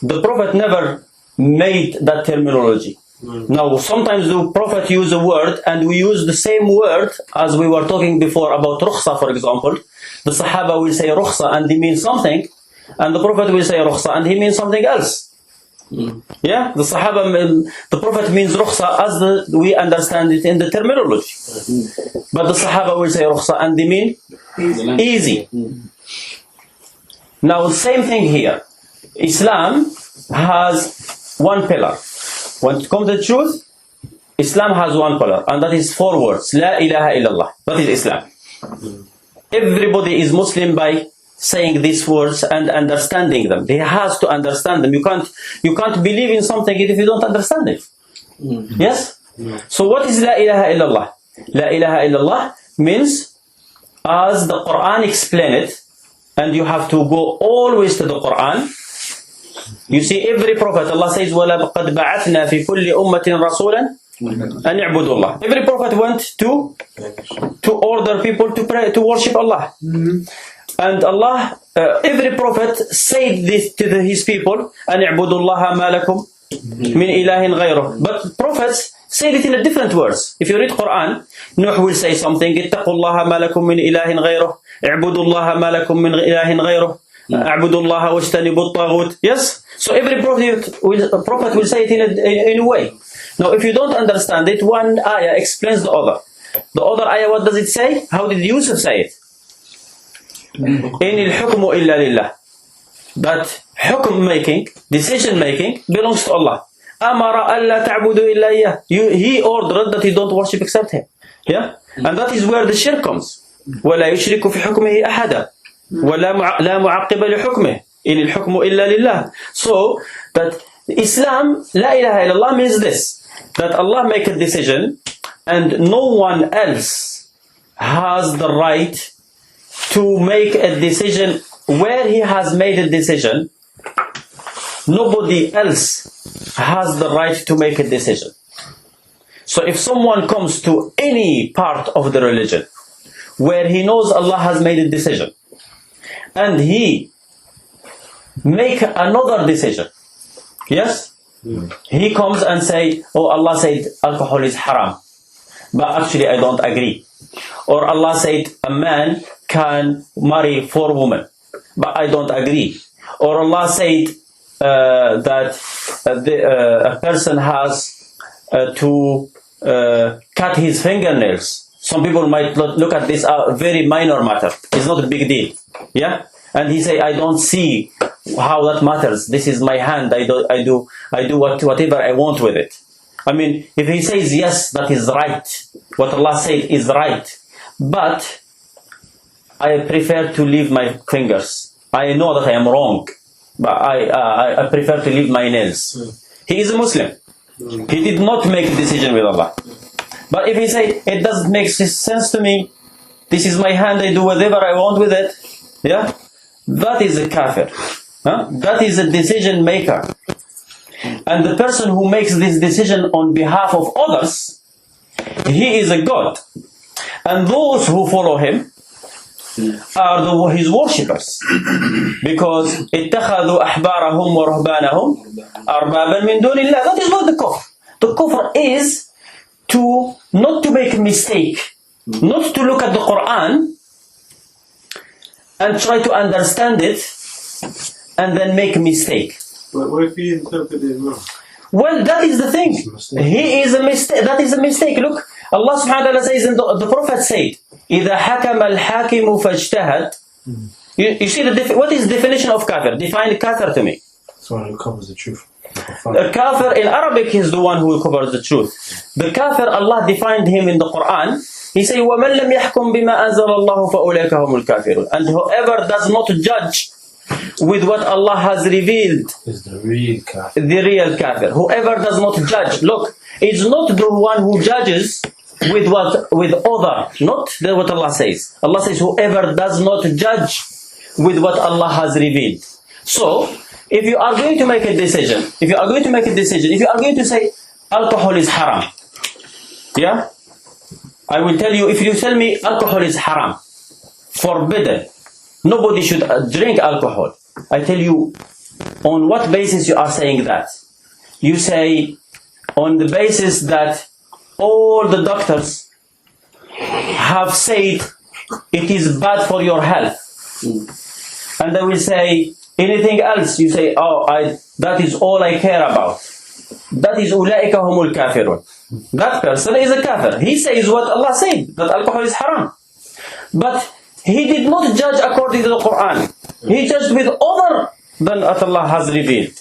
The Prophet never made that terminology. Now, sometimes the Prophet use a word and we use the same word as we were talking before about rukhsa, for example. The Sahaba will say rukhsa and they mean something, and the Prophet will say rukhsa and he means something else. Yeah, the Sahaba, the Prophet means rukhsa as we understand it in the terminology. But the Sahaba will say rukhsa and they mean easy. Now, same thing here. Islam has one pillar. When it comes to the truth, Islam has one pillar, and that is 4 words. La ilaha illallah. That is Islam. Everybody is Muslim by saying these words and understanding them. He has to understand them. You can't believe in something if you don't understand it. Yes? So what is La ilaha illallah? La ilaha illallah means, as the Quran explains it, and you have to go always to the Quran. You see, every prophet, Allah says, وَلَقَدْ بَعَثْنَا فِي كُلِّ أُمَّةٍ رَسُولًا أَنْ يَعْبُدُوا اللَّهِ. Every prophet went to order people to pray, to worship Allah. And Allah, every prophet said this to his people, أَنْ يَعْبُدُوا اللَّهَ مَا لَكُمْ مِنْ إِلَهٍ غَيْرُهُ. But prophets said it in a different words. If you read Quran, Nuh will say something, اتَّقُوا اللَّهَ مَا لَكُمْ مِنْ إِلَهٍ غَيْرُهُ اعْبُدُوا اللَّهَ مَا لَكُمْ مِنْ إِلَهٍ غَيْرُهُ اعْبُدُوا اللَّهَ وَاجْتَنِبُوا الطَّاغُوتَ. Yes? So every prophet will say it in a way. Now, if you don't understand it, one ayah explains the other. The other ayah, what does it say? How did Yusuf say it? إِنِ الْحُكْمُ إِلَّا لِلَّهِ. That hukm making, decision making, belongs to Allah. أَمَرَ أَلَّا تَعْبُدُوا إِلَّا إِيَّهِ. He ordered that you don't worship except Him. Yeah? And that is where the shirk comes. وَلَا يُشْرِكُ فِي حُكْمِهِ أَحَدًا وَلَا مُعَقِّبَ لِحُكْمِهِ إِنِ الْحُكْمُ إِلَّا لِلَّهِ. So, that Islam, La ilaha illallah, means this. That Allah make a decision and no one else has the right to make a decision where He has made a decision. Nobody else has the right to make a decision. So if someone comes to any part of the religion where he knows Allah has made a decision and he make another decision, yes? He comes and say, oh, Allah said alcohol is haram, but actually I don't agree. Or Allah said a man can marry 4 women, but I don't agree. Or Allah said that a person has to cut his fingernails. Some people might look at this a very minor matter. It's not a big deal. Yeah? And he say, I don't see how that matters. This is my hand. I do whatever I want with it. I mean, if he says yes, that is right. What Allah said is right. But I prefer to leave my fingers. I know that I am wrong, but I prefer to leave my nails. He is a Muslim. He did not make a decision with Allah. But if he say, it doesn't make sense to me, this is my hand, I do whatever I want with it, yeah, that is a kafir. Huh? That is a decision maker. And the person who makes this decision on behalf of others, he is a god. And those who follow him are his worshippers. Because اتخذوا أحبارهم ورهبانهم أربابا من دون الله. That is not the kufr. The kufr is to not to make a mistake, not to look at the Quran and try to understand it and then make a mistake. But what if he interpreted it wrong? Well, that is the thing. He is a mistake. That is a mistake. Look, Allah subhanahu wa ta'ala says, and the Prophet said, إِذَا حَكَمَ الْحَاكِمُ فَاجْتَهَدْ. You see, what is the definition of kafir? Define kafir to me. Someone who covers the truth. The kafir in Arabic is the one who covers the truth. The kafir, Allah defined him in the Quran. He said, وَمَنْ لَمْ يَحْكُمْ بِمَا أَنزَلَ اللَّهُ فَأُولَٰئِكَ هُمُ الْكَافِرُونَ. And whoever does not judge with what Allah has revealed Is the real kafir. the real kafir. Whoever does not judge. Look, it's not the one who judges with other, not what Allah says. Allah says, whoever does not judge with what Allah has revealed. So, if you are going to make a decision, if you are going to say alcohol is haram, yeah, I will tell you, if you tell me alcohol is haram, forbidden, nobody should drink alcohol, I tell you, on what basis you are saying that? You say on the basis that all the doctors have said it is bad for your health. And they will say, anything else? You say, that is all I care about. That is أولئك هم الكافرون. That person is a kafir. He says what Allah said, that alcohol is haram. But he did not judge according to the Quran. He judged with other than what Allah has revealed.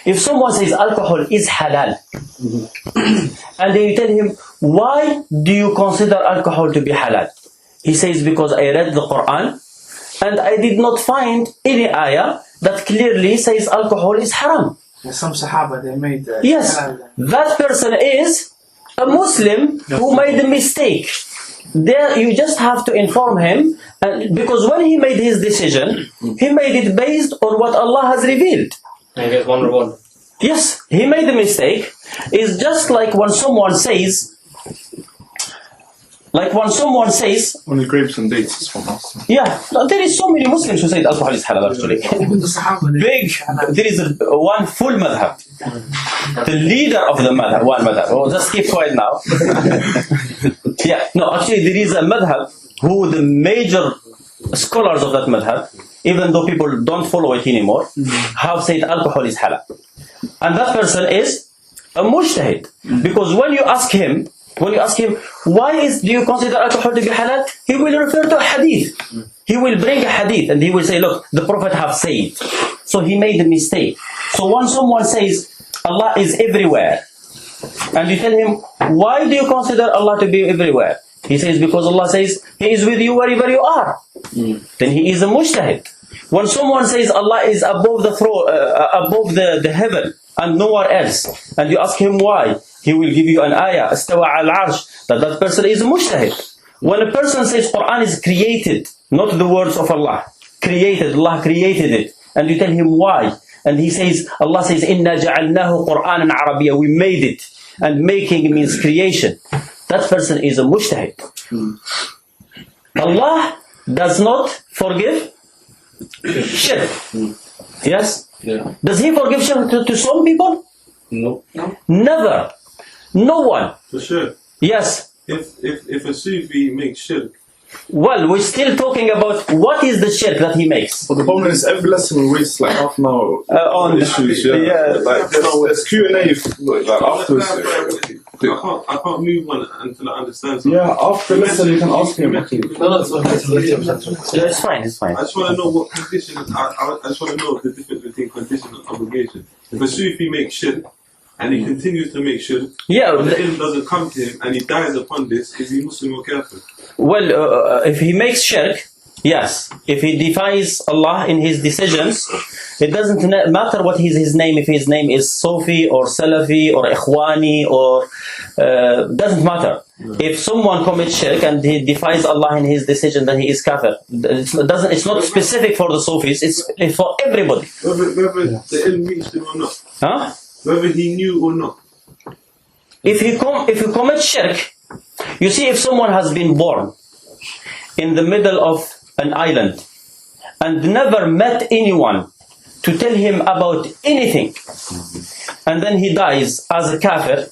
If someone says alcohol is halal, and they tell him, why do you consider alcohol to be halal? He says, because I read the Quran and I did not find any ayah that clearly says alcohol is haram. Some Sahaba, they made Yes, that person is a Muslim who made a mistake. There, you just have to inform him, because when he made his decision, he made it based on what Allah has revealed. And get one reward. Yes, he made a mistake. It's just like when someone says, only grapes and dates is from us. yeah, there is so many Muslims who say alcohol is halal actually. There is one full madhab. The leader of the madhab, one madhab. Oh, just keep quiet now. Yeah, no, actually there is a madhab who the major scholars of that madhab, even though people don't follow it anymore, have said alcohol is halal. And that person is a mujtahid. Because when you ask him, why do you consider alcohol to be halal? He will refer to a hadith. He will bring a hadith and he will say, look, the Prophet have said. So he made a mistake. So when someone says, Allah is everywhere, and you tell him, why do you consider Allah to be everywhere? He says, because Allah says, He is with you wherever you are. Then he is a mujtahid. When someone says Allah is above the throne, above the heaven and nowhere else, and you ask him why, he will give you an ayah, istawa al-arsh, that person is a mujtahid. When a person says Quran is created, not the words of Allah, created, Allah created it, and you tell him why, and he says, Allah says, Inna ja'alnahu Qur'anan Arabiyya, we made it, and making means creation. That person is a mujtahid. Allah does not forgive shirk. Yes? Yeah. Does He forgive shirk to some people? No. Never. No one. For sure. Yes. If a Sufi makes shirk, Well, we're still talking about what is the shirk that he makes. but the problem is every lesson we waste like half an hour On issues. yeah. Like there's Q&A like afterwards. I can't move on until I understand something. Yeah, after the lesson you can ask him. It's fine, it's fine. I just want to know what condition. I just want to know the difference between condition and obligation. If a Sufi makes shirk and he continues to make shirk, Yeah, but the ilm doesn't come to him and he dies upon this, is he Muslim or kafir? well, if he makes shirk, yes. If he defies Allah in his decisions, it doesn't matter what his name, if his name is Sufi or Salafi or Ikhwani or doesn't matter. If someone commits shirk and he defies Allah in his decision, then he is kafir. It's not specific for the Sufis, it's for everybody. Whether the ilm reached him or not. Huh? Whether he knew or not. If he commits shirk, you see, if someone has been born in the middle of an island and never met anyone to tell him about anything, and then he dies as a kafir,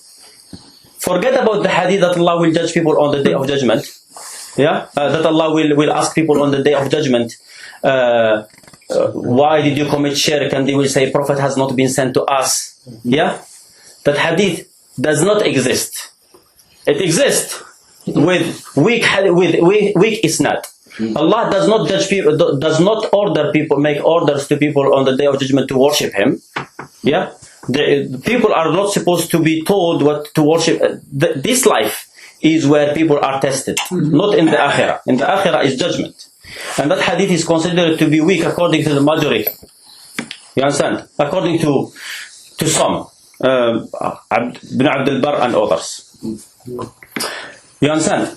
forget about the hadith that Allah will judge people on the day of judgment. Yeah, that Allah will ask people on the day of judgment, why did you commit shirk? And they will say, Prophet has not been sent to us. Yeah, that hadith does not exist. It exists with weak isnad. Allah does not judge people, does not order people, make orders to people on the day of judgment to worship Him. Yeah, the people are not supposed to be told what to worship. This life is where people are tested, not in the akhirah. In the akhirah is judgment, and that hadith is considered to be weak according to the majority. You understand? According to some, Ibn Abdul Barr and others. You understand?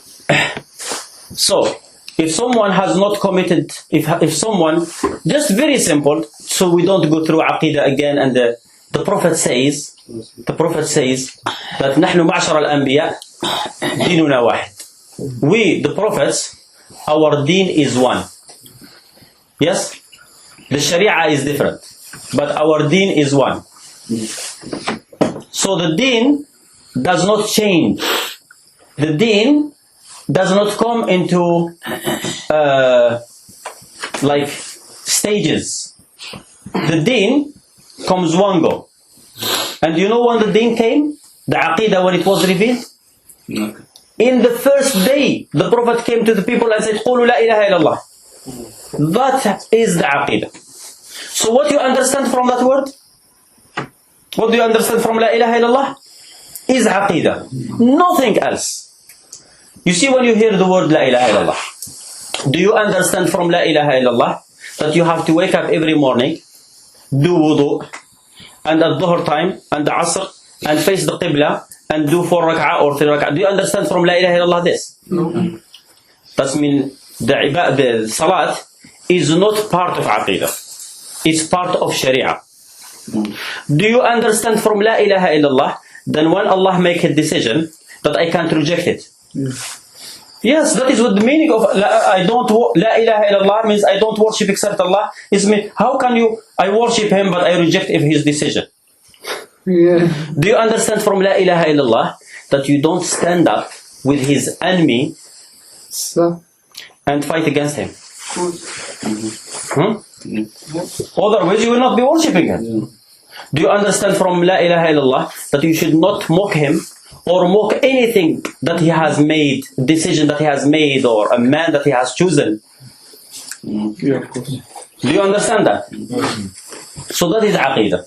So, if someone has not committed, if someone, just very simple, so we don't go through Aqidah again, and the Prophet says that نحن معشر الأنبياء ديننا واحد. We, the Prophets, our deen is one. Yes? The Sharia is different, but our deen is one. So the deen does not change. The deen does not come into like stages. The deen comes one go. And you know when the deen came? The aqidah, when it was revealed? Okay. In the first day, the Prophet came to the people and said, قُولُوا لَا إِلَهَ إِلَّا اللَّهِ. That is the aqidah. So what do you understand from that word? What do you understand from La ilaha illallah? Is aqidah. Nothing else. You see, when you hear the word La ilaha illallah, do you understand from La ilaha illallah that you have to wake up every morning, do wudu, and at dhuhr time, and the asr, and face the qibla, and do 4 rak'ah or 3 rak'ah? Do you understand from La ilaha illallah this? No. That means the salat is not part of aqidah. It's part of sharia. Do you understand from La ilaha illallah then when Allah make a decision that I can't reject it? Yes, that is what the meaning of La ilaha illallah means. I don't worship except Allah. Is mean, how can I worship him but I reject his decision? Yeah. Do you understand from La ilaha illallah that you don't stand up with his enemy So, and fight against him? Otherwise you will not be worshipping him. Do you understand from La ilaha illallah that you should not mock him or mock anything that he has made, decision that he has made, or a man that he has chosen? yeah, of course. Do you understand that? So that is aqidah.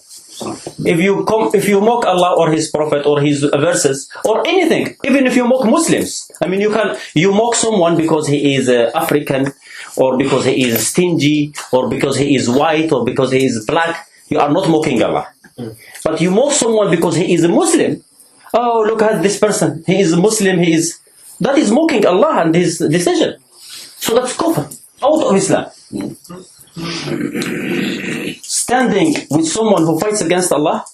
If you mock Allah or His Prophet or His verses or anything, even if you mock Muslims, I mean you mock someone because he is African, or because he is stingy, or because he is white, or because he is black, you are not mocking Allah. But you mock someone because he is a Muslim. Oh, look at this person, he is a Muslim, that is mocking Allah and His decision. So that's kufr, out of Islam. Standing with someone who fights against Allah,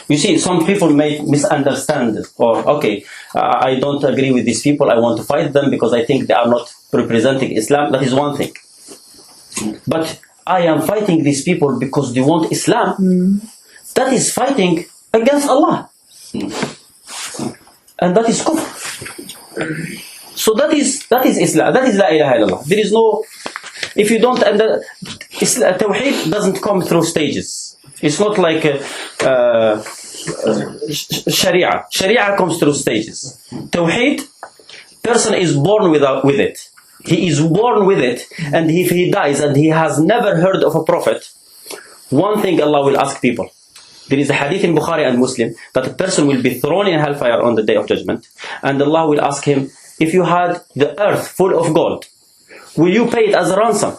you see, some people may misunderstand, or okay, I don't agree with these people, I want to fight them because I think they are not representing Islam. That is one thing. But I am fighting these people because they want Islam. That is fighting against Allah. And that is kufr. So that is Islam. That is La ilaha illallah. There is no, if you don't, Tawheed doesn't come through stages. It's not like Sharia. Sharia comes through stages. Tawheed, person is born with it. He is born with it, and if he dies and he has never heard of a prophet, one thing Allah will ask people. There is a hadith in Bukhari and Muslim that a person will be thrown in hellfire on the day of judgment, and Allah will ask him, if you had the earth full of gold, will you pay it as a ransom?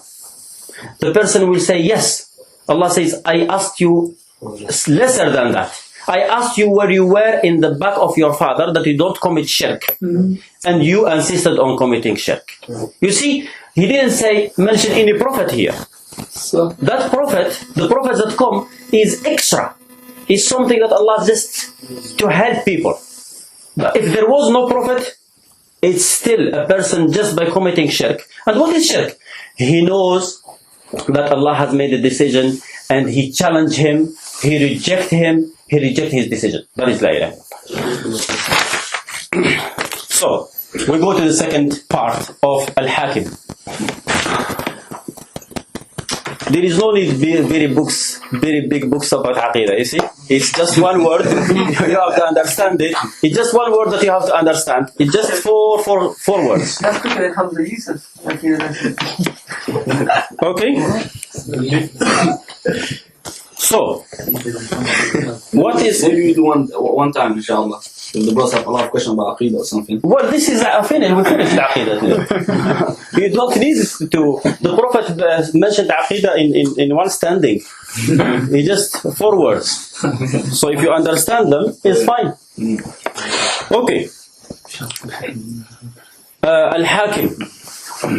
The person will say yes. Allah says, I asked you lesser than that. I asked you where you were in the back of your father that you don't commit shirk. And you insisted on committing shirk. You see, he didn't mention any prophet here. So, That prophet, the prophets that come, is extra. Is something that Allah just to help people. If there was no prophet, it's still a person just by committing shirk. And what is shirk? He knows that Allah has made a decision and he challenged him, he rejected his decision. That is La ilaha illallah. So, we go to the second part of Al-Hakim. There is no need very big books about Aqidah, you see? It's just one word, you have to understand it. It's just one word that you have to understand. It's just four words. That's quicker than Hamza Yusuf. Okay? So, what is... Maybe we do one time, inshallah. If the brothers have a lot of questions about Aqidah or something. Well, this is finished. We finished the Aqidah today. You don't need to... The Prophet mentioned Aqidah in one standing. It's just 4 words. So if you understand them, it's fine. Okay. Al-Hakim.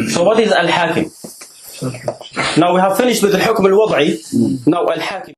So what is Al-Hakim? Now we have finished with Al-Hukm Al-Wadh'i. Now Al-Hakim.